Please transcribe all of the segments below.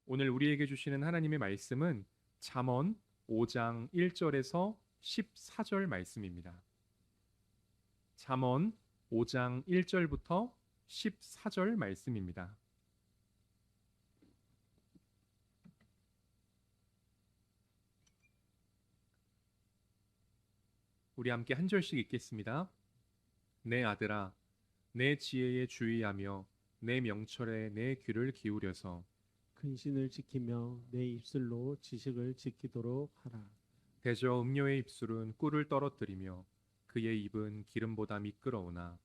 오늘 우리에게 주시는 하나님의 말씀은 잠언 5장 1절에서 14절 말씀입니다. 잠언 5장 1절부터 14절 말씀입니다. 우리 함께 한 절씩 읽겠습니다. 내 아들아, 내 지혜에 주의하며 내 명철에 내 귀를 기울여서 근신을 지키며 내 입술로 지식을 지키도록 하라. 대저 음료의 입술은 꿀을 떨어뜨리며 그의 입은 기름보다 미끄러우나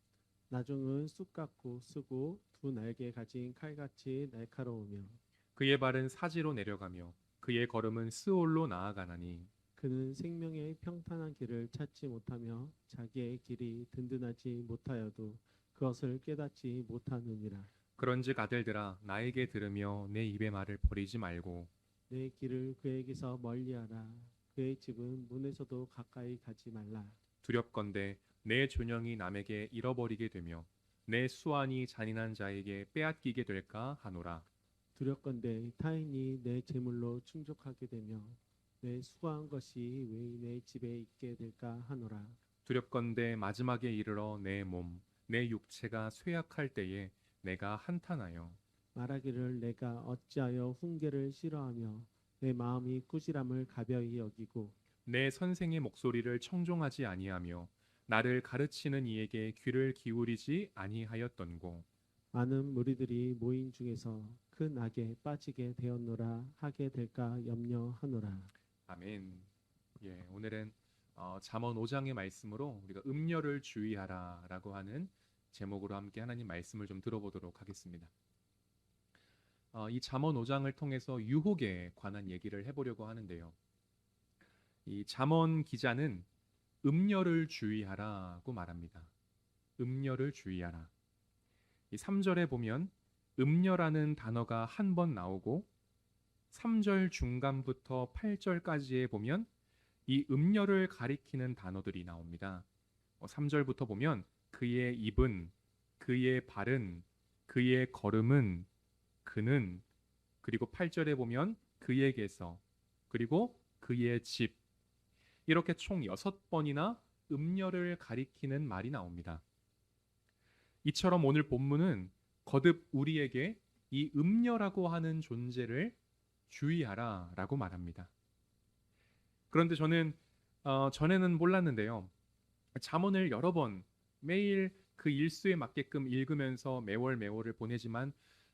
나중은 쑥 같고 쓰고 두 날개 가진 칼같이 날카로우며 그의 발은 사지로 내려가며 그의 걸음은 스올로 나아가나니 그는 생명의 평탄한 길을 찾지 못하며 자기의 길이 든든하지 못하여도 그것을 깨닫지 못하느니라. 그런즉 아들들아 나에게 들으며 내 입의 말을 버리지 말고 내 길을 그에게서 멀리하라. 그의 집은 문에서도 가까이 가지 말라. 두렵건대 내 존영이 남에게 잃어버리게 되며 내 수완이 잔인한 자에게 빼앗기게 될까 하노라. 두렵건대 타인이 내 재물로 충족하게 되며 내 수고한 것이 외인의 집에 있게 될까 하노라. 두렵건대 마지막에 이르러 내 몸, 내 육체가 쇠약할 때에 내가 한탄하여 말하기를 내가 어찌하여 훈계를 싫어하며 내 마음이 꾸지람을 가벼이 여기고 내 선생의 목소리를 청종하지 아니하며 나를 가르치는 이에게 귀를 기울이지 아니하였던고. 많은 무리들이 모인 중에서 큰 악에 빠지게 되었노라 하게 될까 염려하노라. 아멘. 예, 오늘은 잠언 5장의 말씀으로 우리가 음녀를 주의하라라고 하는 제목으로 함께 하나님 말씀을 좀 들어보도록 하겠습니다. 이 잠언 5장을 통해서 유혹에 관한 얘기를 해보려고 하는데요. 이 잠언 기자는 음녀를 주의하라고 말합니다. 음녀를 주의하라. 이 3절에 보면 음녀라는 단어가 한 번 나오고 3절 중간부터 8절까지에 보면 이 음녀를 가리키는 단어들이 나옵니다. 3절부터 보면 그의 입은, 그의 발은, 그의 걸음은, 그는, 그리고 8절에 보면 그에게서, 그리고 그의 집, 이렇게 총 6번이나 음녀를 가리키는 말이 나옵니다. 이처럼 오늘 본문은 거듭 우리에게 이 음녀라고 하는 존재를 주의하라라고 말합니다. 그런데 저는 전에는 몰랐는데요. 잠언을 여러 번 매일 그 일수에 맞게끔 읽으면서 매월을 보내지만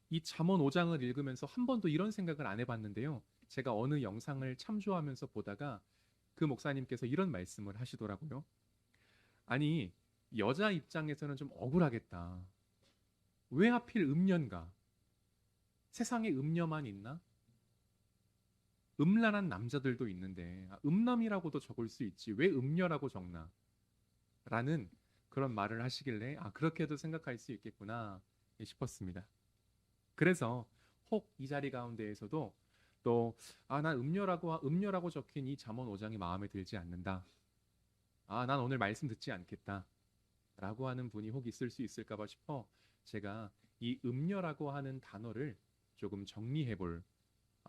이 잠언 5장을 읽으면서 한 번도 이런 생각을 안 해봤는데요. 제가 어느 영상을 참조하면서 보다가 그 목사님께서 이런 말씀을 하시더라고요. 아니, 여자 입장에서는 좀 억울하겠다. 왜 하필 음녀인가? 세상에 음녀만 있나? 음란한 남자들도 있는데 음남이라고도 적을 수 있지 왜 음녀라고 적나? 라는 그런 말을 하시길래 그렇게도 생각할 수 있겠구나 싶었습니다. 그래서 혹 이 자리 가운데에서도 또 난 음녀라고 적힌 이 잠언 5장이 마음에 들지 않는다. 난 오늘 말씀 듣지 않겠다. 라고 하는 분이 혹 있을 수 있을까 봐 싶어 제가 이 음녀라고 하는 단어를 조금 정리해 볼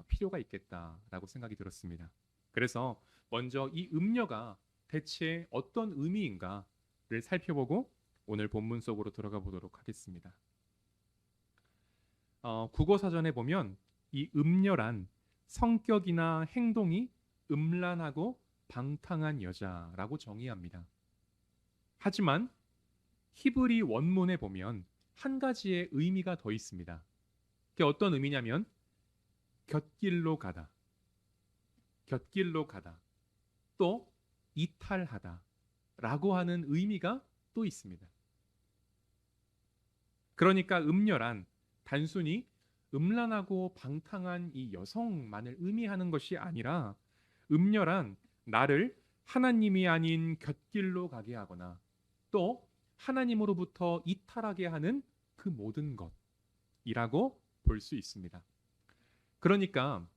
필요가 있겠다라고 생각이 들었습니다. 그래서 먼저 이 음녀가 대체 어떤 의미인가를 살펴보고 오늘 본문 속으로 들어가 보도록 하겠습니다. 국어사전에 보면 이 음녀란 성격이나 행동이 음란하고 방탕한 여자라고 정의합니다. 하지만 히브리 원문에 보면 한 가지의 의미가 더 있습니다. 그게 어떤 의미냐면 곁길로 가다, 곁길로 가다, 또 이탈하다 라고 하는 의미가 또 있습니다. 그러니까 음녀란 단순히 음란하고 방탕한 이 여성만을 의미하는 것이 아니라 음녀란 나를 하나님이 아닌 곁길로 가게 하거나 또 하나님으로부터 이탈하게 하는 그 모든 것이라고 볼 수 있습니다. 그러니까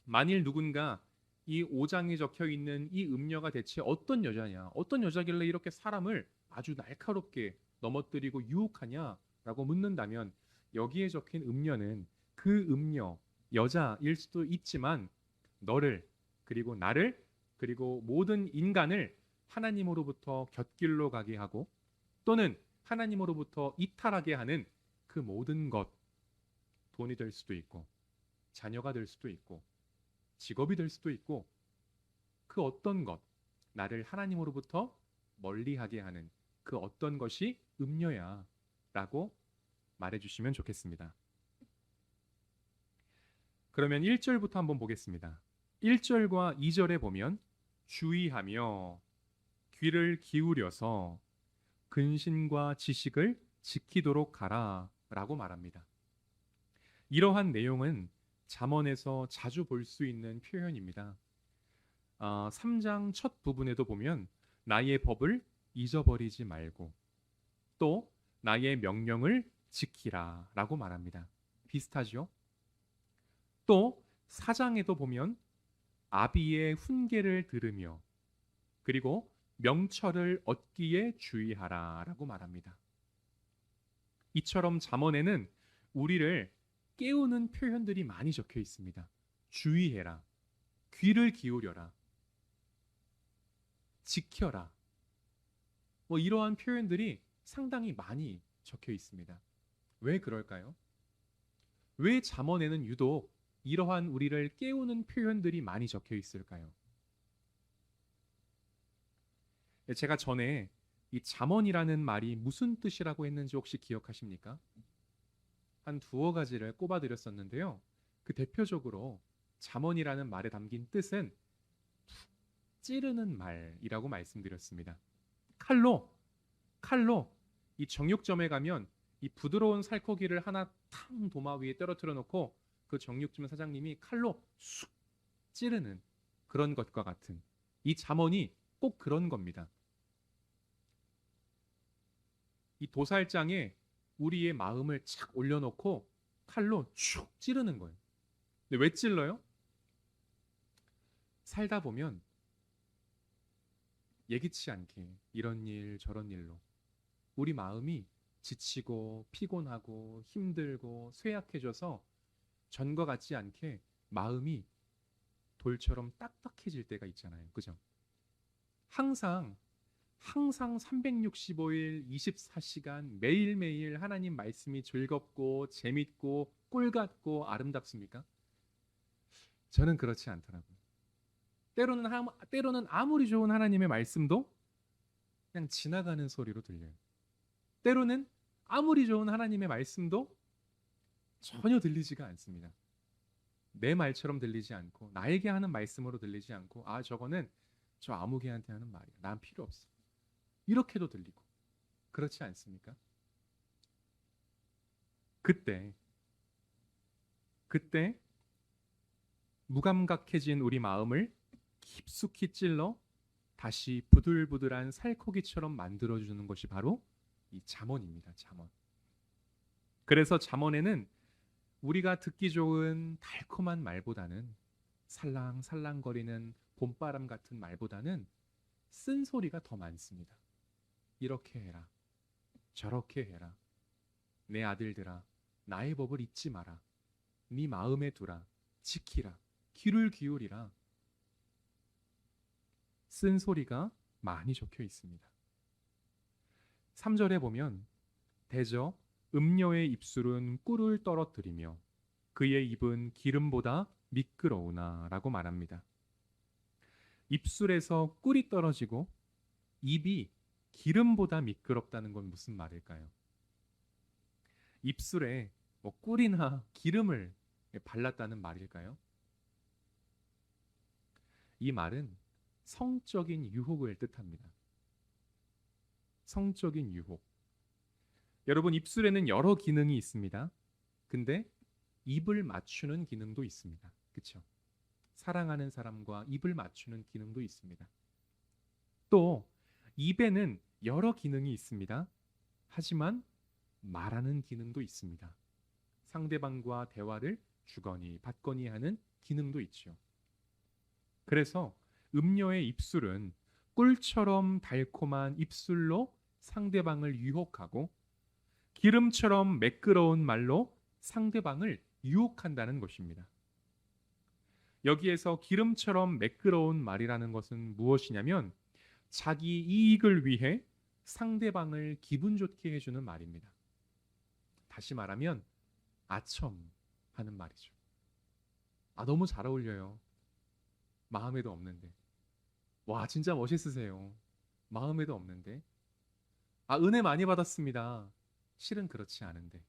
만일 누군가 이 5장에 적혀 있는 이 음녀가 대체 어떤 여자냐, 어떤 여자길래 이렇게 사람을 아주 날카롭게 넘어뜨리고 유혹하냐라고 묻는다면 여기에 적힌 음녀는 그 음녀, 여자일 수도 있지만 너를 그리고 나를 그리고 모든 인간을 하나님으로부터 곁길로 가게 하고 또는 하나님으로부터 이탈하게 하는 그 모든 것, 돈이 될 수도 있고 자녀가 될 수도 있고 직업이 될 수도 있고 그 어떤 것, 나를 하나님으로부터 멀리하게 하는 그 어떤 것이 음녀야 라고 말해주시면 좋겠습니다. 그러면 1절부터 한번 보겠습니다. 1절과 2절에 보면 주의하며 귀를 기울여서 근신과 지식을 지키도록 하라 라고 말합니다. 이러한 내용은 잠언에서 자주 볼 수 있는 표현입니다. 3장 첫 부분에도 보면 나의 법을 잊어버리지 말고 또 나의 명령을 지키라 라고 말합니다. 비슷하죠? 또 4장에도 보면 아비의 훈계를 들으며 그리고 명철을 얻기에 주의하라 라고 말합니다. 이처럼 잠언에는 우리를 깨우는 표현들이 많이 적혀 있습니다. 주의해라, 귀를 기울여라, 지켜라. 이러한 표현들이 상당히 많이 적혀 있습니다. 왜 그럴까요? 왜 잠언에는 유독 이러한 우리를 깨우는 표현들이 많이 적혀 있을까요? 제가 전에 이 잠언이라는 말이 무슨 뜻이라고 했는지 혹시 기억하십니까? 한 두어 가지를 꼽아 드렸었는데요. 그 대표적으로 잠언이라는 말에 담긴 뜻은 툭 찌르는 말이라고 말씀드렸습니다. 칼로 이 정육점에 가면 이 부드러운 살코기를 하나 탕 도마 위에 떨어뜨려 놓고 그 정육점 사장님이 칼로 쑥 찌르는 그런 것과 같은 이 잠언이 꼭 그런 겁니다. 이 도살장에 우리의 마음을 착 올려놓고 칼로 쭉 찌르는 거예요. 근데 왜 찔러요? 살다 보면 예기치 않게 이런 일 저런 일로 우리 마음이 지치고 피곤하고 힘들고 쇠약해져서 전과 같지 않게 마음이 돌처럼 딱딱해질 때가 있잖아요. 그죠? 항상 365일 24시간 매일매일 하나님 말씀이 즐겁고 재밌고 꿀같고 아름답습니까? 저는 그렇지 않더라고요. 때로는 아무리 좋은 하나님의 말씀도 그냥 지나가는 소리로 들려요. 때로는 아무리 좋은 하나님의 말씀도 전혀 들리지가 않습니다. 내 말처럼 들리지 않고 나에게 하는 말씀으로 들리지 않고 저거는 저 아무개한테 하는 말이야. 난 필요 없어. 이렇게도 들리고 그렇지 않습니까? 그때 무감각해진 우리 마음을 깊숙이 찔러 다시 부들부들한 살코기처럼 만들어주는 것이 바로 이 잠언입니다. 잠언. 그래서 잠언에는 우리가 듣기 좋은 달콤한 말보다는 살랑살랑거리는 봄바람 같은 말보다는 쓴소리가 더 많습니다. 이렇게 해라. 저렇게 해라. 내 아들들아, 나의 법을 잊지 마라. 네 마음에 두라. 지키라. 귀를 기울이라. 쓴소리가 많이 적혀 있습니다. 3절에 보면 대저 음녀의 입술은 꿀을 떨어뜨리며 그의 입은 기름보다 미끄러우나 라고 말합니다. 입술에서 꿀이 떨어지고 입이 기름보다 미끄럽다는 건 무슨 말일까요? 입술에 꿀이나 기름을 발랐다는 말일까요? 이 말은 성적인 유혹을 뜻합니다. 성적인 유혹. 여러분, 입술에는 여러 기능이 있습니다. 근데 입을 맞추는 기능도 있습니다. 그렇죠? 사랑하는 사람과 입을 맞추는 기능도 있습니다. 또 입에는 여러 기능이 있습니다. 하지만 말하는 기능도 있습니다. 상대방과 대화를 주거니 받거니 하는 기능도 있죠. 그래서 음녀의 입술은 꿀처럼 달콤한 입술로 상대방을 유혹하고 기름처럼 매끄러운 말로 상대방을 유혹한다는 것입니다. 여기에서 기름처럼 매끄러운 말이라는 것은 무엇이냐면 자기 이익을 위해 상대방을 기분 좋게 해주는 말입니다. 다시 말하면 아첨 하는 말이죠. 아, 너무 잘 어울려요. 마음에도 없는데. 와, 진짜 멋있으세요. 마음에도 없는데. 아, 은혜 많이 받았습니다. 실은 그렇지 않은데.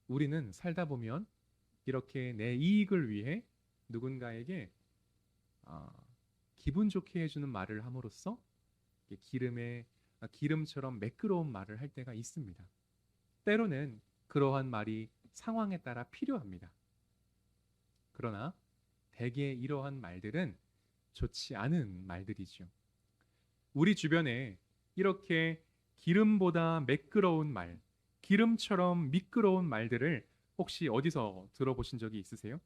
우리는 살다 보면 이렇게 내 이익을 위해 누군가에게 아, 기분 좋게 해주는 말을 함으로써 기름처럼 매끄러운 말을 할 때가 있습니다. 때로는 그러한 말이 상황에 따라 필요합니다. 그러나 대개 이러한 말들은 좋지 않은 말들이죠. 우리 주변에 이렇게 기름보다 매끄러운 말, 기름처럼 미끄러운 말들을 혹시 어디서 들어보신 적이 있으세요?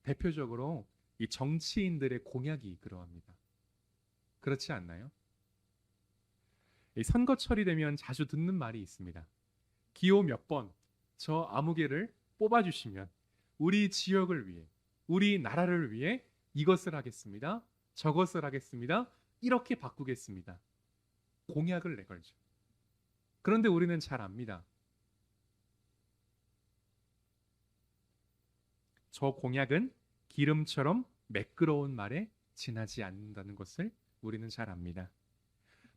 대표적으로 이 정치인들의 공약이 그러합니다. 그렇지 않나요? 이 선거철이 되면 자주 듣는 말이 있습니다. 기호 몇 번, 저 아무개를 뽑아주시면 우리 지역을 위해, 우리 나라를 위해 이것을 하겠습니다. 저것을 하겠습니다. 이렇게 바꾸겠습니다. 공약을 내걸죠. 그런데 우리는 잘 압니다. 저 공약은 기름처럼 매끄러운 말에 지나지 않는다는 것을 우리는 잘 압니다.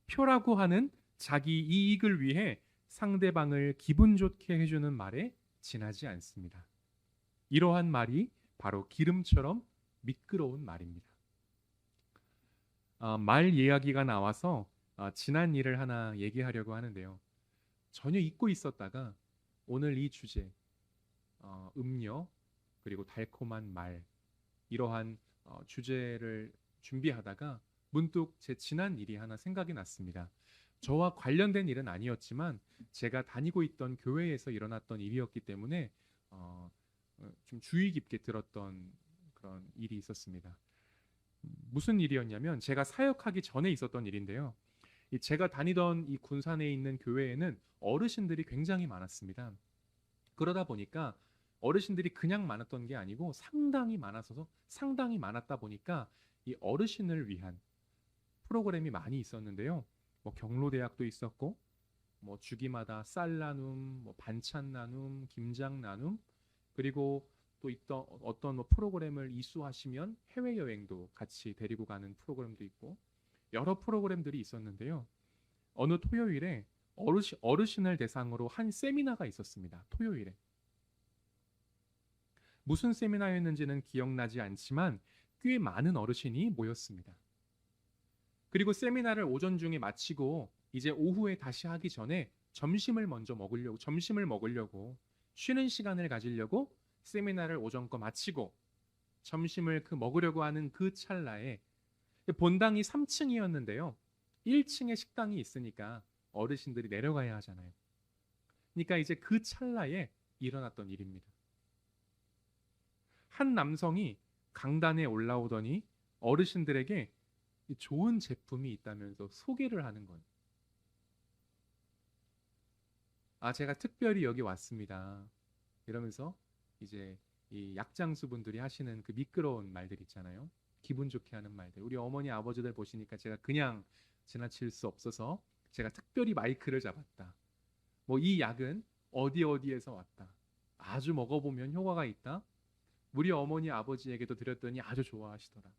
표라고 하는 자기 이익을 위해 상대방을 기분 좋게 해주는 말에 지나지 않습니다. 이러한 말이 바로 기름처럼 미끄러운 말입니다. 말 이야기가 나와서 지난 일을 하나 얘기하려고 하는데요. 전혀 잊고 있었다가 오늘 이 주제, 음료 그리고 달콤한 말, 이러한 주제를 준비하다가 문득 제 지난 일이 하나 생각이 났습니다. 저와 관련된 일은 아니었지만 제가 다니고 있던 교회에서 일어났던 일이었기 때문에 좀 주의 깊게 들었던 그런 일이 있었습니다. 무슨 일이었냐면 제가 사역하기 전에 있었던 일인데요. 제가 다니던 이 군산에 있는 교회에는 어르신들이 굉장히 많았습니다. 그러다 보니까 어르신들이 그냥 많았던 게 아니고 상당히 많았다 보니까 이 어르신을 위한 프로그램이 많이 있었는데요. 뭐 경로대학도 있었고, 뭐 주기마다 쌀 나눔, 뭐 반찬 나눔, 김장 나눔, 그리고 또 있던 어떤 뭐 프로그램을 이수하시면 해외 여행도 같이 데리고 가는 프로그램도 있고 여러 프로그램들이 있었는데요. 어느 토요일에 어르신을 대상으로 한 세미나가 있었습니다. 토요일에. 무슨 세미나였는지는 기억나지 않지만 꽤 많은 어르신이 모였습니다. 그리고 세미나를 오전 중에 마치고 이제 오후에 다시 하기 전에 점심을 먹으려고 쉬는 시간을 가지려고 세미나를 오전 거 마치고 점심을 먹으려고 하는 그 찰나에 본당이 3층이었는데요. 1층에 식당이 있으니까 어르신들이 내려가야 하잖아요. 그러니까 이제 그 찰나에 일어났던 일입니다. 한 남성이 강단에 올라오더니 어르신들에게 좋은 제품이 있다면서 소개를 하는 거예요. 아, 제가 특별히 여기 왔습니다. 이러면서 이제 이 약장수분들이 하시는 그 미끄러운 말들 있잖아요. 기분 좋게 하는 말들. 우리 어머니 아버지들 보시니까 제가 그냥 지나칠 수 없어서 제가 특별히 마이크를 잡았다. 뭐 이 약은 어디에서 왔다. 아주 먹어보면 효과가 있다. 우리 어머니 아버지에게도 드렸더니 아주 좋아하시더라.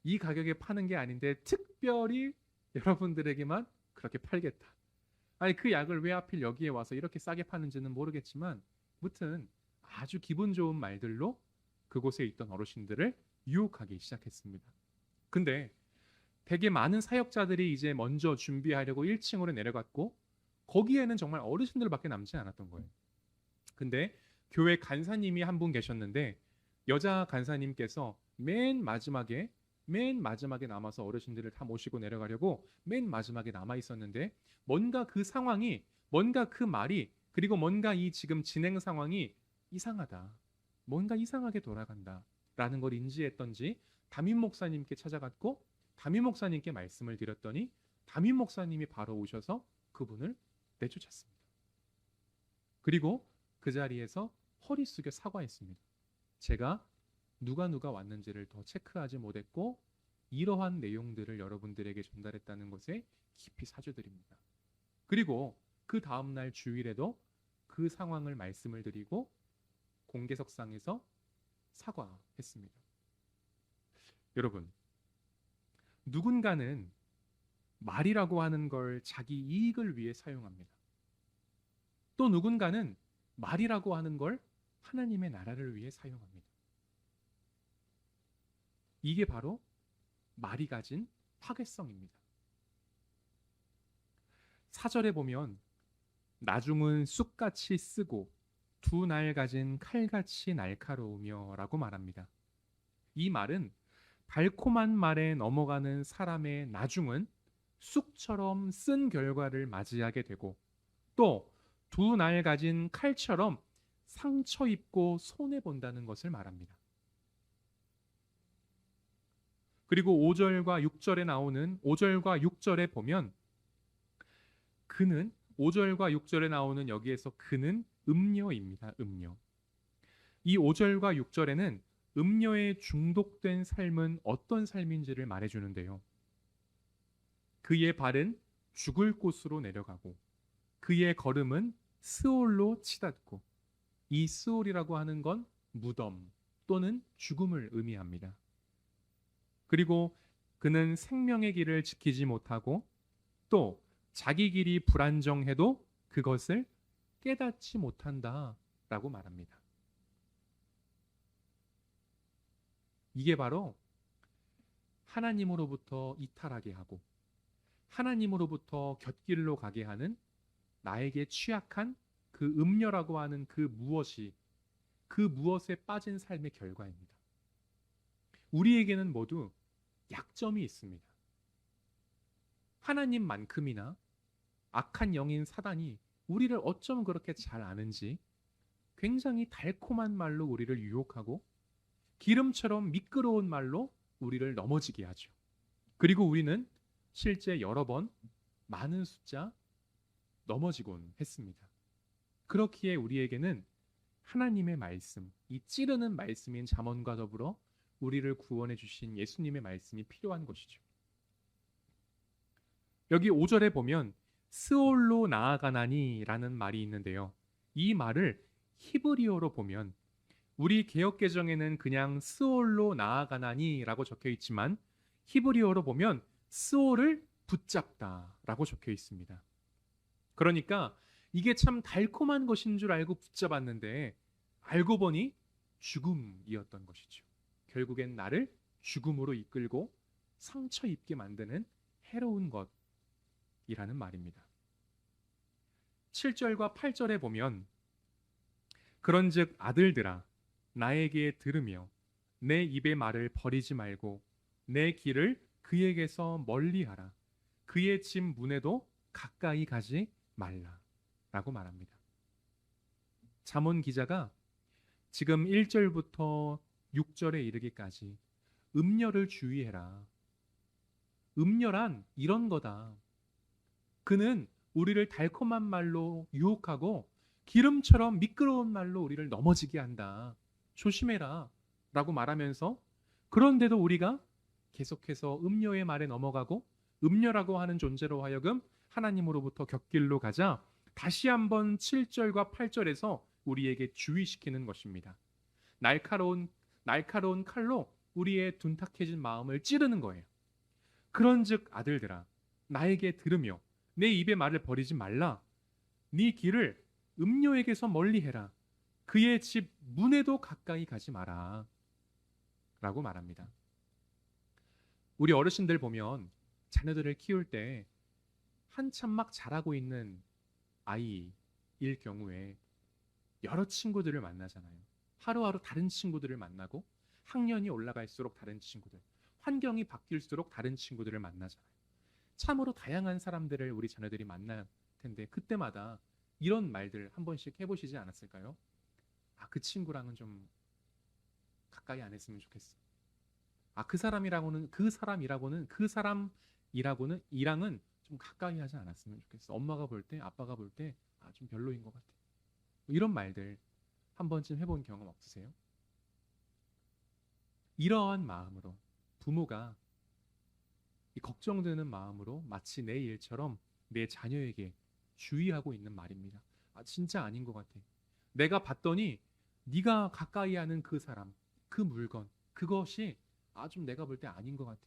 이 가격에 파는 게 아닌데 특별히 여러분들에게만 그렇게 팔겠다. 아니 그 약을 왜 하필 여기에 와서 이렇게 싸게 파는지는 모르겠지만 무튼 아주 기분 좋은 말들로 그곳에 있던 어르신들을 유혹하기 시작했습니다. 근데 되게 많은 사역자들이 이제 먼저 준비하려고 1층으로 내려갔고 거기에는 정말 어르신들밖에 남지 않았던 거예요. 근데 교회 간사님이 한 분 계셨는데 여자 간사님께서 맨 마지막에 남아서 어르신들을 다 모시고 내려가려고 맨 마지막에 남아 있었는데 뭔가 그 상황이, 뭔가 그 말이, 그리고 뭔가 이 지금 진행 상황이 이상하다. 뭔가 이상하게 돌아간다. 라는 걸 인지했던지 담임 목사님께 찾아갔고 담임 목사님께 말씀을 드렸더니 담임 목사님이 바로 오셔서 그분을 내쫓았습니다. 그리고 그 자리에서 허리 숙여 사과했습니다. 제가 누가 왔는지를 더 체크하지 못했고 이러한 내용들을 여러분들에게 전달했다는 것에 깊이 사죄드립니다. 그리고 그 다음날 주일에도 그 상황을 말씀을 드리고 공개석상에서 사과했습니다. 여러분, 누군가는 말이라고 하는 걸 자기 이익을 위해 사용합니다. 또 누군가는 말이라고 하는 걸 하나님의 나라를 위해 사용합니다. 이게 바로 말이 가진 파괴성입니다. 사절에 보면 나중은 쑥같이 쓰고 두 날 가진 칼같이 날카로우며 라고 말합니다. 이 말은 달콤한 말에 넘어가는 사람의 나중은 쑥처럼 쓴 결과를 맞이하게 되고 또 두 날 가진 칼처럼 상처 입고 손해 본다는 것을 말합니다. 그리고 5절과 6절에 나오는 5절과 6절에 보면 그는 5절과 6절에 나오는 여기에서 그는 음녀입니다. 음녀. 이 5절과 6절에는 음녀에 중독된 삶은 어떤 삶인지를 말해주는데요. 그의 발은 죽을 곳으로 내려가고 그의 걸음은 스올로 치닫고 이 스올이라고 하는 건 무덤 또는 죽음을 의미합니다. 그리고 그는 생명의 길을 지키지 못하고 또 자기 길이 불안정해도 그것을 깨닫지 못한다라고 말합니다. 이게 바로 하나님으로부터 이탈하게 하고 하나님으로부터 곁길로 가게 하는 나에게 취약한 그 음녀라고 하는 그 무엇에 빠진 삶의 결과입니다. 우리에게는 모두 약점이 있습니다. 하나님만큼이나 악한 영인 사단이 우리를 어쩜 그렇게 잘 아는지 굉장히 달콤한 말로 우리를 유혹하고 기름처럼 미끄러운 말로 우리를 넘어지게 하죠. 그리고 우리는 실제 여러 번 많은 숫자 넘어지곤 했습니다. 그렇기에 우리에게는 하나님의 말씀, 이 찌르는 말씀인 잠언과 더불어 우리를 구원해 주신 예수님의 말씀이 필요한 것이죠. 여기 5절에 보면 스올로 나아가나니라는 말이 있는데요. 이 말을 히브리어로 보면 우리 개역개정에는 그냥 스올로 나아가나니라고 적혀 있지만 히브리어로 보면 스올을 붙잡다라고 적혀 있습니다. 그러니까 이게 참 달콤한 것인 줄 알고 붙잡았는데 알고 보니 죽음이었던 것이죠. 결국엔 나를 죽음으로 이끌고 상처 입게 만드는 해로운 것이라는 말입니다. 7절과 8절에 보면 그런즉 아들들아 나에게 들으며 내 입의 말을 버리지 말고 내 길을 그에게서 멀리하라. 그의 집 문에도 가까이 가지 말라라고 말합니다. 잠언 기자가 지금 1절부터 6절에 이르기까지 음녀를 주의해라. 음녀란 이런 거다. 그는 우리를 달콤한 말로 유혹하고 기름처럼 미끄러운 말로 우리를 넘어지게 한다. 조심해라 라고 말하면서 그런데도 우리가 계속해서 음녀의 말에 넘어가고 음녀라고 하는 존재로 하여금 하나님으로부터 곁길로 가자 다시 한번 7절과 8절에서 우리에게 주의시키는 것입니다. 날카로운 칼로 우리의 둔탁해진 마음을 찌르는 거예요. 그런즉 아들들아 나에게 들으며 내 입의 말을 버리지 말라. 네 길을 음녀에게서 멀리해라. 그의 집 문에도 가까이 가지 마라 라고 말합니다. 우리 어르신들 보면 자녀들을 키울 때 한참 막 자라고 있는 아이일 경우에 여러 친구들을 만나잖아요. 하루하루 다른 친구들을 만나고 학년이 올라갈수록 다른 친구들, 환경이 바뀔수록 다른 친구들을 만나잖아요. 참으로 다양한 사람들을 우리 자녀들이 만날 텐데 그때마다 이런 말들 한 번씩 해보시지 않았을까요? 아, 그 친구랑은 좀 가까이 안 했으면 좋겠어. 아, 그 사람이랑은 이랑은 좀 가까이 하지 않았으면 좋겠어. 엄마가 볼 때, 아빠가 볼 때, 아, 좀 별로인 것 같아. 이런 말들 한 번쯤 해본 경험 없으세요? 이러한 마음으로 부모가 이 걱정되는 마음으로 마치 내 일처럼 내 자녀에게 주의하고 있는 말입니다. 아, 진짜 아닌 것 같아. 내가 봤더니 네가 가까이 하는 그 사람, 그 물건, 그것이 좀 내가 볼 때 아닌 것 같아.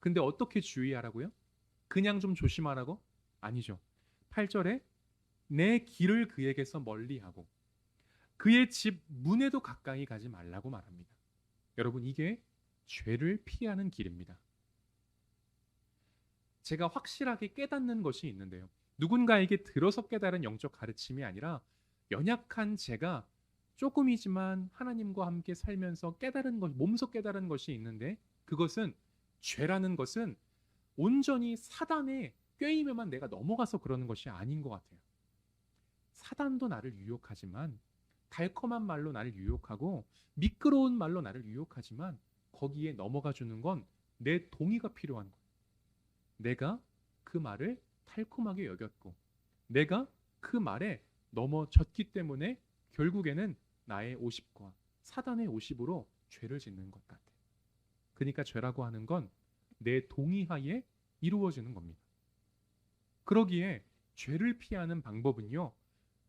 근데 어떻게 주의하라고요? 그냥 좀 조심하라고? 아니죠. 8절에 내 길을 그에게서 멀리하고 그의 집 문에도 가까이 가지 말라고 말합니다. 여러분, 이게 죄를 피하는 길입니다. 제가 확실하게 깨닫는 것이 있는데요. 누군가에게 들어서 깨달은 영적 가르침이 아니라 연약한 제가 조금이지만 하나님과 함께 살면서 깨달은 것, 몸소 깨달은 것이 있는데 그것은 죄라는 것은 온전히 사단의 꾀임에만 내가 넘어가서 그러는 것이 아닌 것 같아요. 사단도 나를 유혹하지만 달콤한 말로 나를 유혹하고 미끄러운 말로 나를 유혹하지만 거기에 넘어가 주는 건 내 동의가 필요한 거예요. 내가 그 말을 달콤하게 여겼고 내가 그 말에 넘어졌기 때문에 결국에는 나의 50과 사단의 50으로 죄를 짓는 것 같아. 그러니까 죄라고 하는 건 내 동의하에 이루어지는 겁니다. 그러기에 죄를 피하는 방법은요.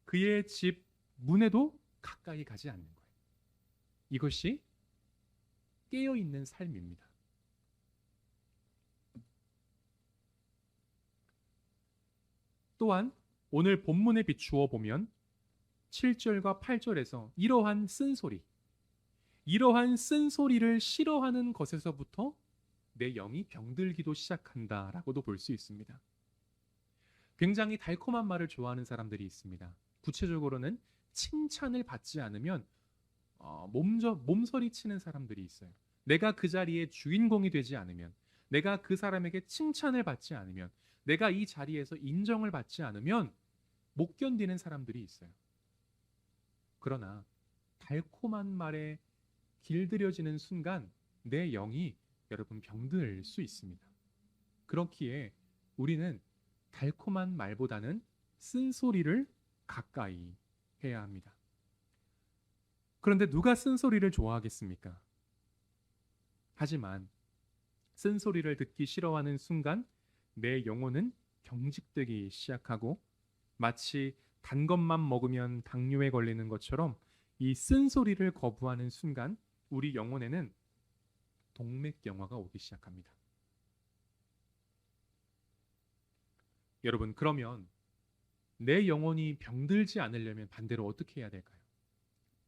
그의 집 문에도 가까이 가지 않는 거예요. 이것이 깨어있는 삶입니다. 또한 오늘 본문에 비추어 보면 7절과 8절에서 이러한 쓴소리를 싫어하는 것에서부터 내 영이 병들기도 시작한다라고도 볼 수 있습니다. 굉장히 달콤한 말을 좋아하는 사람들이 있습니다. 구체적으로는 칭찬을 받지 않으면 몸서리 치는 사람들이 있어요. 내가 그 자리의 주인공이 되지 않으면, 내가 그 사람에게 칭찬을 받지 않으면, 내가 이 자리에서 인정을 받지 않으면 못 견디는 사람들이 있어요. 그러나 달콤한 말에 길들여지는 순간 내 영이 여러분 병들 수 있습니다. 그렇기에 우리는 달콤한 말보다는 쓴소리를 가까이 해야 합니다. 그런데 누가 쓴소리를 좋아하겠습니까? 하지만 쓴소리를 듣기 싫어하는 순간 내 영혼은 경직되기 시작하고 마치 단 것만 먹으면 당뇨에 걸리는 것처럼 이 쓴소리를 거부하는 순간 우리 영혼에는 동맥경화가 오기 시작합니다. 여러분, 그러면 내 영혼이 병들지 않으려면 반대로 어떻게 해야 될까요?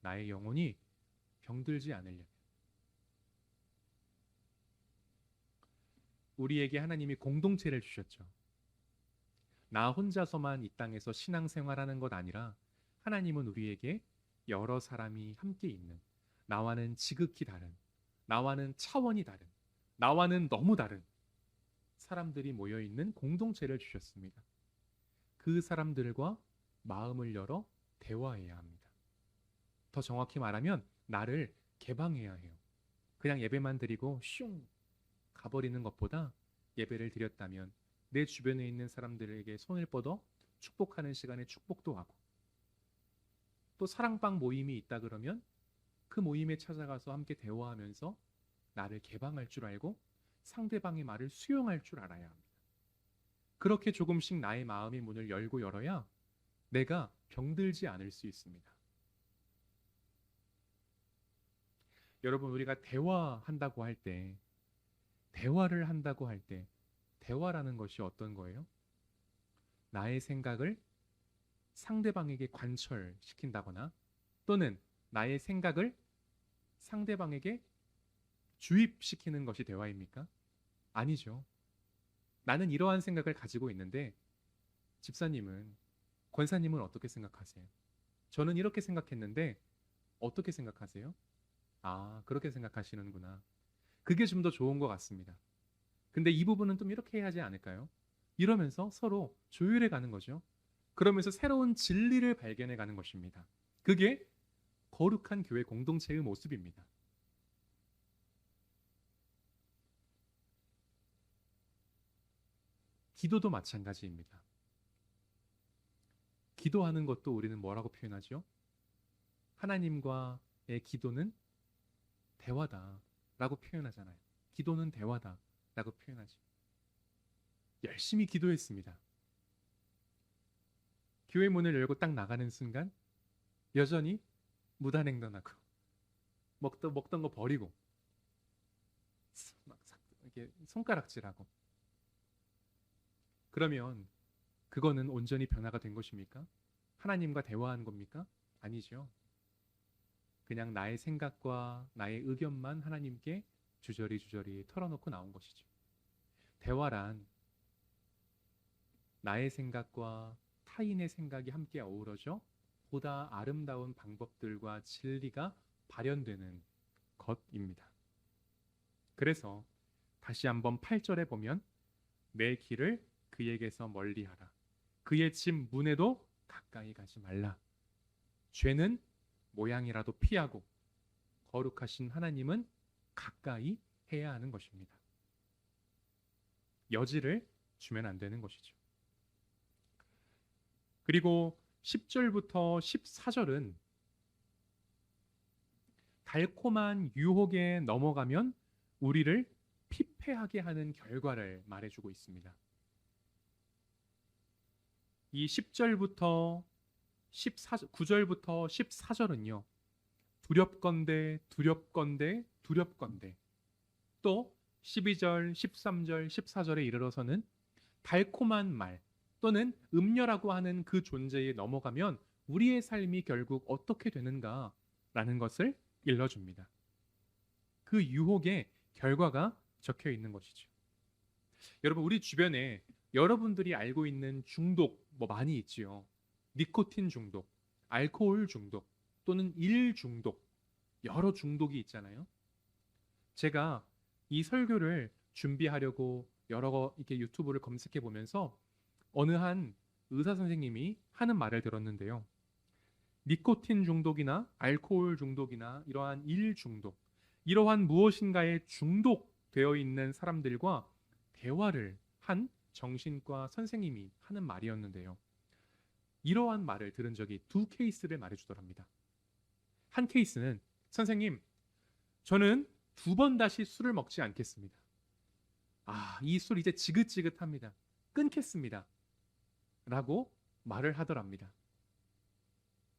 나의 영혼이 병들지 않으려면 우리에게 하나님이 공동체를 주셨죠. 나 혼자서만 이 땅에서 신앙생활하는 것 아니라 하나님은 우리에게 여러 사람이 함께 있는, 나와는 지극히 다른, 나와는 차원이 다른, 나와는 너무 다른 사람들이 모여있는 공동체를 주셨습니다. 그 사람들과 마음을 열어 대화해야 합니다. 더 정확히 말하면 나를 개방해야 해요. 그냥 예배만 드리고 슝 가버리는 것보다 예배를 드렸다면 내 주변에 있는 사람들에게 손을 뻗어 축복하는 시간에 축복도 하고, 또 사랑방 모임이 있다 그러면 그 모임에 찾아가서 함께 대화하면서 나를 개방할 줄 알고 상대방의 말을 수용할 줄 알아야 합니다. 그렇게 조금씩 나의 마음의 문을 열고 열어야 내가 병들지 않을 수 있습니다. 여러분, 우리가 대화를 한다고 할 때 대화라는 것이 어떤 거예요? 나의 생각을 상대방에게 관철시킨다거나 또는 나의 생각을 상대방에게 주입시키는 것이 대화입니까? 아니죠. 나는 이러한 생각을 가지고 있는데 집사님은, 권사님은 어떻게 생각하세요? 저는 이렇게 생각했는데 어떻게 생각하세요? 아, 그렇게 생각하시는구나. 그게 좀 더 좋은 것 같습니다. 근데 이 부분은 좀 이렇게 해야 하지 않을까요? 이러면서 서로 조율해 가는 거죠. 그러면서 새로운 진리를 발견해 가는 것입니다. 그게 거룩한 교회 공동체의 모습입니다. 기도도 마찬가지입니다. 기도하는 것도 우리는 뭐라고 표현하죠? 하나님과의 기도는 대화다라고 표현하잖아요. 기도는 대화다라고 표현하죠. 열심히 기도했습니다. 교회 문을 열고 딱 나가는 순간 여전히 무단횡단하고 먹던 거 버리고 막 이렇게 손가락질하고, 그러면 그거는 온전히 변화가 된 것입니까? 하나님과 대화한 겁니까? 아니죠. 그냥 나의 생각과 나의 의견만 하나님께 주저리 털어놓고 나온 것이죠. 대화란 나의 생각과 타인의 생각이 함께 어우러져 보다 아름다운 방법들과 진리가 발현되는 것입니다. 그래서 다시 한번 8절에 보면 내 길을 그에게서 멀리하라. 그의 집 문에도 가까이 가지 말라. 죄는 모양이라도 피하고 거룩하신 하나님은 가까이 해야 하는 것입니다. 여지를 주면 안 되는 것이죠. 그리고 10절부터 14절은 달콤한 유혹에 넘어가면 우리를 피폐하게 하는 결과를 말해주고 있습니다. 이 10절부터 9절부터 14절은요. 두렵건대 또 12절, 13절, 14절에 이르러서는 달콤한 말 또는 음녀라고 하는 그 존재에 넘어가면 우리의 삶이 결국 어떻게 되는가라는 것을 일러줍니다. 그 유혹의 결과가 적혀 있는 것이죠. 여러분, 우리 주변에 여러분들이 알고 있는 중독 많이 있지요. 니코틴 중독, 알코올 중독, 또는 일 중독, 여러 중독이 있잖아요. 제가 이 설교를 준비하려고 여러 이렇게 유튜브를 검색해 보면서 어느 한 의사 선생님이 하는 말을 들었는데요. 니코틴 중독이나 알코올 중독이나 이러한 일 중독, 이러한 무엇인가에 중독되어 있는 사람들과 대화를 한 정신과 선생님이 하는 말이었는데요. 이러한 말을 들은 적이 두 케이스를 말해주더랍니다. 한 케이스는 선생님, 저는 2번 다시 술을 먹지 않겠습니다. 이 술 이제 지긋지긋합니다. 끊겠습니다. 라고 말을 하더랍니다.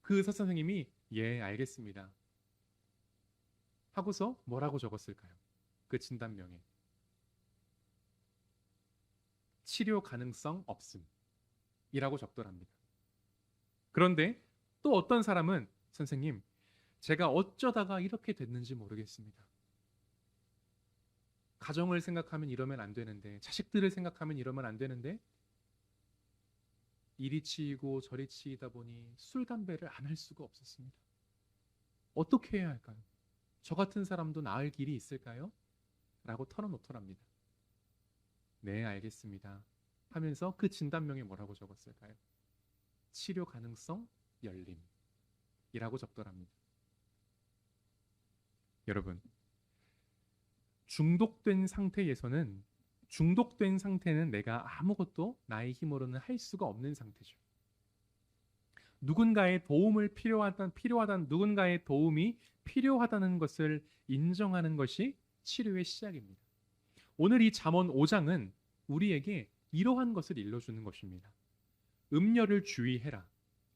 그 의사 선생님이 예, 알겠습니다. 하고서 뭐라고 적었을까요? 그 진단명에 치료 가능성 없음 이라고 적더랍니다. 그런데 또 어떤 사람은 선생님, 제가 어쩌다가 이렇게 됐는지 모르겠습니다. 가정을 생각하면 이러면 안 되는데, 자식들을 생각하면 이러면 안 되는데 이리 치이고 저리 치이다 보니 술, 담배를 안 할 수가 없었습니다. 어떻게 해야 할까요? 저 같은 사람도 나을 길이 있을까요? 라고 털어놓더랍니다. 네, 알겠습니다. 하면서 그 진단명에 뭐라고 적었을까요? 치료 가능성 열림이라고 적더랍니다. 여러분, 중독된 상태는 내가 아무것도 나의 힘으로는 할 수가 없는 상태죠. 누군가의 도움이 필요하다는 것을 인정하는 것이 치료의 시작입니다. 오늘 이 잠언 5장은 우리에게 이러한 것을 일러주는 것입니다. 음녀를 주의해라.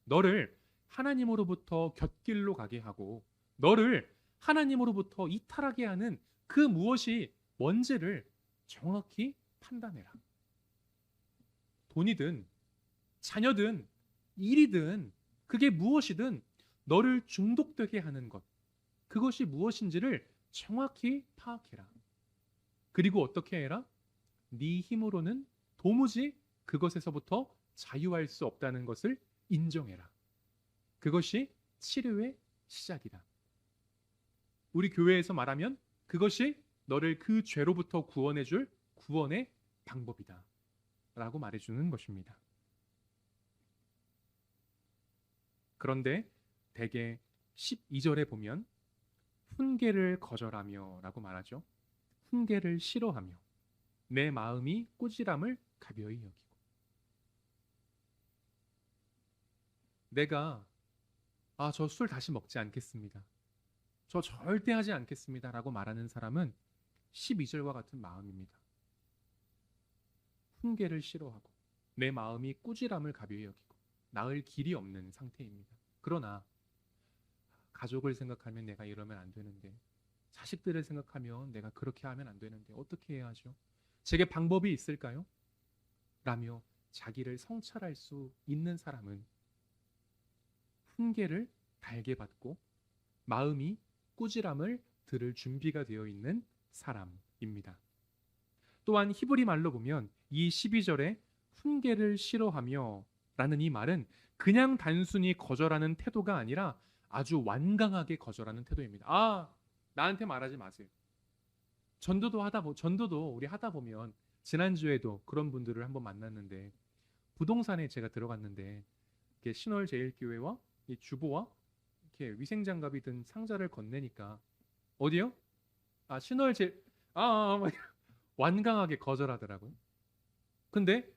너를 하나님으로부터 곁길로 가게 하고 너를 하나님으로부터 이탈하게 하는 그 무엇이 뭔지를 정확히 판단해라. 돈이든 자녀든 일이든 그게 무엇이든 너를 중독되게 하는 것, 그것이 무엇인지를 정확히 파악해라. 그리고 어떻게 해라? 네 힘으로는 도무지 그것에서부터 자유할 수 없다는 것을 인정해라. 그것이 치료의 시작이다. 우리 교회에서 말하면 그것이 너를 그 죄로부터 구원해줄 구원의 방법이다 라고 말해주는 것입니다. 그런데 대개 12절에 보면 훈계를 거절하며 라고 말하죠. 훈계를 싫어하며 내 마음이 꾸지람을 가벼이 여기고. 내가 저 술 다시 먹지 않겠습니다. 저 절대 하지 않겠습니다. 라고 말하는 사람은 12절과 같은 마음입니다. 훈계를 싫어하고 내 마음이 꾸지람을 가벼이 여기고 나을 길이 없는 상태입니다. 그러나 가족을 생각하면 내가 이러면 안 되는데, 자식들을 생각하면 내가 그렇게 하면 안 되는데 어떻게 해야 하죠? 제게 방법이 있을까요? 라며 자기를 성찰할 수 있는 사람은 훈계를 달게 받고 마음이 꾸지람을 들을 준비가 되어 있는 사람입니다. 또한 히브리 말로 보면 이 12절에 훈계를 싫어하며 라는 이 말은 그냥 단순히 거절하는 태도가 아니라 아주 완강하게 거절하는 태도입니다. 나한테 말하지 마세요. 전도도 우리 하다 보면, 지난주에도 그런 분들을 한번 만났는데, 부동산에 제가 들어갔는데 이렇게 신월제일교회와 이 주보와 이렇게 위생장갑이 든 상자를 건네니까, 어디요? 신월제 막 완강하게 거절하더라고요. 근데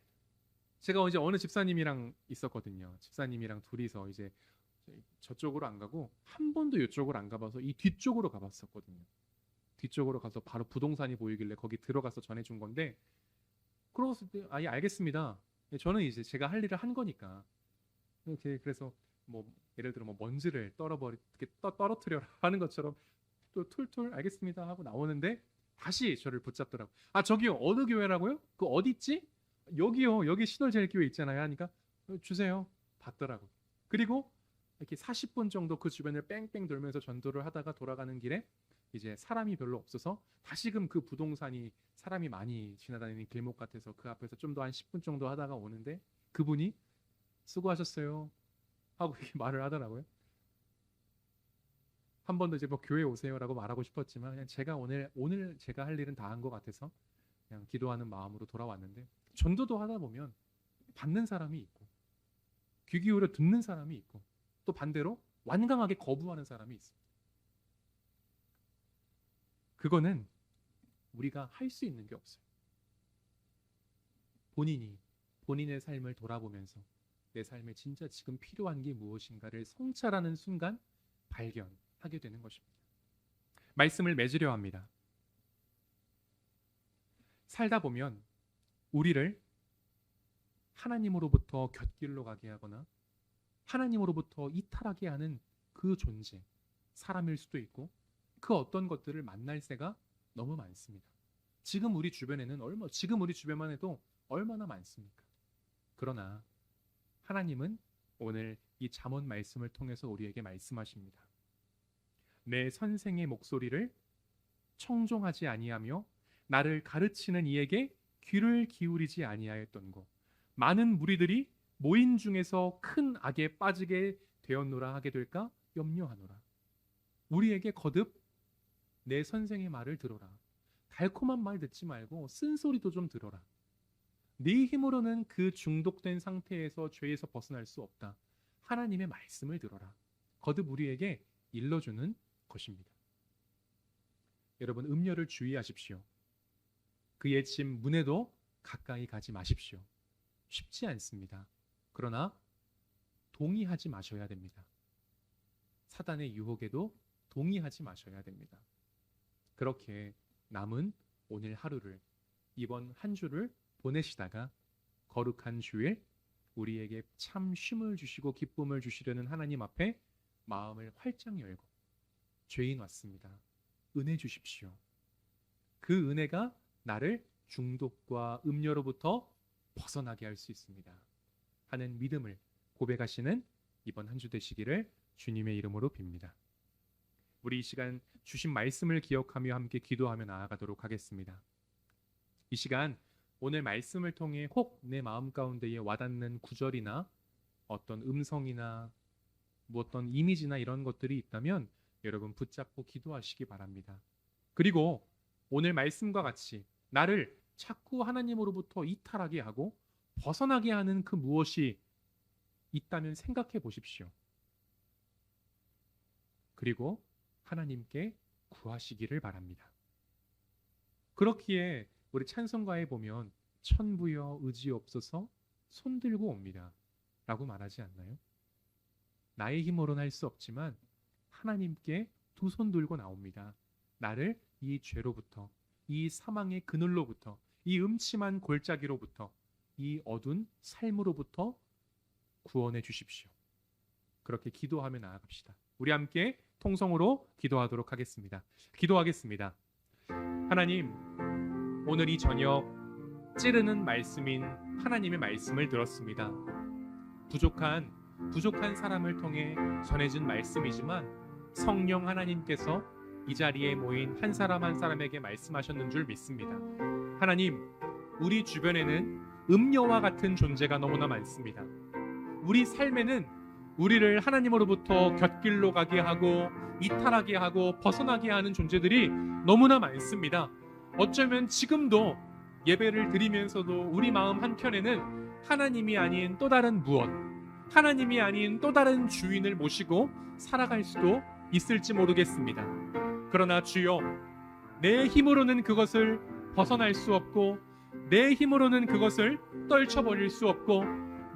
제가 이제 어느 집사님이랑 있었거든요. 집사님이랑 둘이서 이제 저쪽으로 안 가고 한 번도 이쪽으로 안 가봐서 이 뒤쪽으로 가봤었거든요. 뒤쪽으로 가서 바로 부동산이 보이길래 거기 들어가서 전해준 건데, 그러고서 예, 알겠습니다. 저는 이제 제가 할 일을 한 거니까 이렇게, 그래서 뭐 예를 들어 뭐 먼지를 떨어뜨려라 하는 것처럼 또 툴툴 알겠습니다 하고 나오는데, 다시 저를 붙잡더라고. 저기요, 어느 교회라고요? 그 어디 있지? 여기요, 여기 신월제일교회 있잖아요 하니까 주세요 받더라고. 그리고 이렇게 40분 정도 그 주변을 뺑뺑 돌면서 전도를 하다가 돌아가는 길에 이제 사람이 별로 없어서 다시금 그 부동산이 사람이 많이 지나다니는 길목 같아서 그 앞에서 좀 더 한 10분 정도 하다가 오는데, 그분이 수고하셨어요 하고 이렇게 말을 하더라고요. 한 번 더 이제 뭐 교회 오세요라고 말하고 싶었지만, 그냥 제가 오늘 제가 할 일은 다 한 것 같아서 그냥 기도하는 마음으로 돌아왔는데, 전도도 하다 보면 받는 사람이 있고 귀 기울여 듣는 사람이 있고 또 반대로 완강하게 거부하는 사람이 있습니다. 그거는 우리가 할 수 있는 게 없어요. 본인의 삶을 돌아보면서 내 삶에 진짜 지금 필요한 게 무엇인가를 성찰하는 순간 발견하게 되는 것입니다. 말씀을 맺으려 합니다. 살다 보면 우리를 하나님으로부터 곁길로 가게 하거나 하나님으로부터 이탈하게 하는 그 존재, 사람일 수도 있고, 그 어떤 것들을 만날 새가 너무 많습니다. 지금 우리 주변만 해도 얼마나 많습니까? 그러나 하나님은 오늘 이 잠언 말씀을 통해서 우리에게 말씀하십니다. 내 선생의 목소리를 청종하지 아니하며 나를 가르치는 이에게 귀를 기울이지 아니하였던고, 많은 무리들이 모인 중에서 큰 악에 빠지게 되었노라 하게 될까 염려하노라. 우리에게 거듭 내 선생의 말을 들어라. 달콤한 말 듣지 말고 쓴소리도 좀 들어라. 네 힘으로는 그 중독된 상태에서 죄에서 벗어날 수 없다. 하나님의 말씀을 들어라. 거듭 우리에게 일러주는 것입니다. 여러분, 음녀를 주의하십시오. 그의 집 문에도 가까이 가지 마십시오. 쉽지 않습니다. 그러나 동의하지 마셔야 됩니다. 사단의 유혹에도 동의하지 마셔야 됩니다. 그렇게 남은 오늘 하루를, 이번 한 주를 보내시다가 거룩한 주일 우리에게 참 쉼을 주시고 기쁨을 주시려는 하나님 앞에 마음을 활짝 열고, 죄인 왔습니다. 은혜 주십시오. 그 은혜가 나를 중독과 음료로부터 벗어나게 할 수 있습니다 하는 믿음을 고백하시는 이번 한 주 되시기를 주님의 이름으로 빕니다. 우리 이 시간 주신 말씀을 기억하며 함께 기도하며 나아가도록 하겠습니다. 이 시간 오늘 말씀을 통해 혹 내 마음 가운데에 와닿는 구절이나 어떤 음성이나 어떤 이미지나 이런 것들이 있다면 여러분 붙잡고 기도하시기 바랍니다. 그리고 오늘 말씀과 같이 나를 자꾸 하나님으로부터 이탈하게 하고 벗어나게 하는 그 무엇이 있다면 생각해 보십시오. 그리고 하나님께 구하시기를 바랍니다. 그렇기에 우리 찬송가에 보면 천부여 의지옵소서 손들고 옵니다 라고 말하지 않나요? 나의 힘으로는 할 수 없지만 하나님께 두 손 들고 나옵니다. 나를 이 죄로부터, 이 사망의 그늘로부터, 이 음침한 골짜기로부터, 이 어두운 삶으로부터 구원해 주십시오. 그렇게 기도하며 나아갑시다. 우리 함께 통성으로 기도하도록 하겠습니다. 기도하겠습니다. 하나님, 오늘 이 저녁 찌르는 말씀인 하나님의 말씀을 들었습니다. 부족한 사람을 통해 전해진 말씀이지만 성령 하나님께서 이 자리에 모인 한 사람 한 사람에게 말씀하셨는 줄 믿습니다. 하나님, 우리 주변에는 음녀와 같은 존재가 너무나 많습니다. 우리 삶에는 우리를 하나님으로부터 곁길로 가게 하고 이탈하게 하고 벗어나게 하는 존재들이 너무나 많습니다. 어쩌면 지금도 예배를 드리면서도 우리 마음 한켠에는 하나님이 아닌 또 다른 무엇, 하나님이 아닌 또 다른 주인을 모시고 살아갈 수도 있을지 모르겠습니다. 그러나 주여, 내 힘으로는 그것을 벗어날 수 없고 내 힘으로는 그것을 떨쳐버릴 수 없고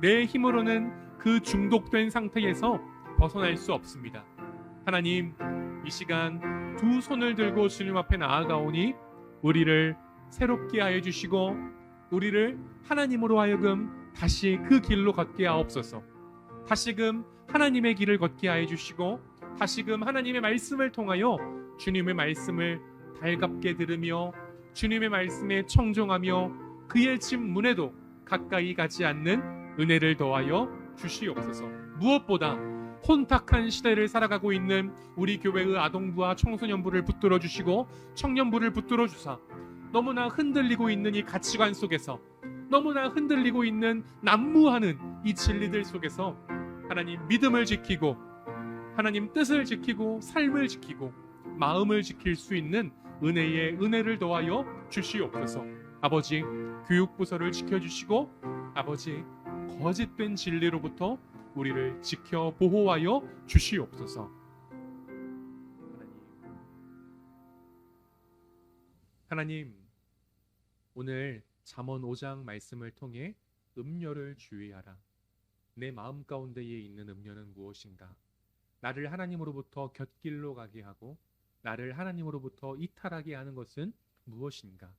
내 힘으로는 그 중독된 상태에서 벗어날 수 없습니다. 하나님, 이 시간 두 손을 들고 주님 앞에 나아가오니 우리를 새롭게 하여 주시고 우리를 하나님으로 하여금 다시 그 길로 걷게 하옵소서. 다시금 하나님의 길을 걷게 하여 주시고 다시금 하나님의 말씀을 통하여 주님의 말씀을 달갑게 들으며 주님의 말씀에 청종하며 그의 집 문에도 가까이 가지 않는 은혜를 더하여 주시옵소서. 무엇보다 혼탁한 시대를 살아가고 있는 우리 교회의 아동부와 청소년부를 붙들어 주시고 청년부를 붙들어 주사 너무나 흔들리고 있는 이 가치관 속에서 너무나 흔들리고 있는 난무하는 이 진리들 속에서 하나님 믿음을 지키고 하나님 뜻을 지키고 삶을 지키고 마음을 지킬 수 있는 은혜의 은혜를 더하여 주시옵소서. 아버지, 교육부서를 지켜주시고 아버지, 거짓된 진리로부터 우리를 지켜 보호하여 주시옵소서. 하나님, 오늘 잠언 5장 말씀을 통해 음료를 주의하라. 내 마음 가운데에 있는 음료는 무엇인가? 나를 하나님으로부터 곁길로 가게 하고 나를 하나님으로부터 이탈하게 하는 것은 무엇인가?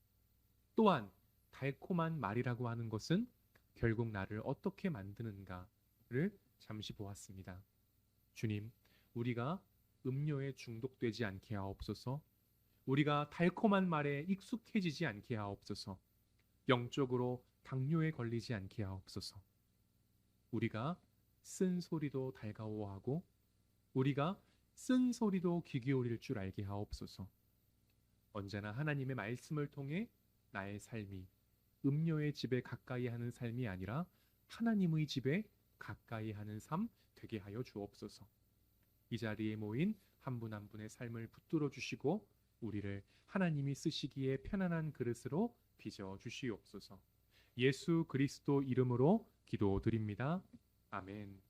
또한 달콤한 말이라고 하는 것은 결국 나를 어떻게 만드는가를 잠시 보았습니다. 주님, 우리가 음료에 중독되지 않게 하옵소서. 우리가 달콤한 말에 익숙해지지 않게 하옵소서. 영적으로 당뇨에 걸리지 않게 하옵소서. 우리가 쓴 소리도 달가워하고 우리가 쓴 소리도 귀 기울일 줄 알게 하옵소서. 언제나 하나님의 말씀을 통해 나의 삶이 음료의 집에 가까이 하는 삶이 아니라 하나님의 집에 가까이 하는 삶 되게 하여 주옵소서. 이 자리에 모인 한 분 한 분의 삶을 붙들어 주시고 우리를 하나님이 쓰시기에 편안한 그릇으로 빚어 주시옵소서. 예수 그리스도 이름으로 기도드립니다. 아멘.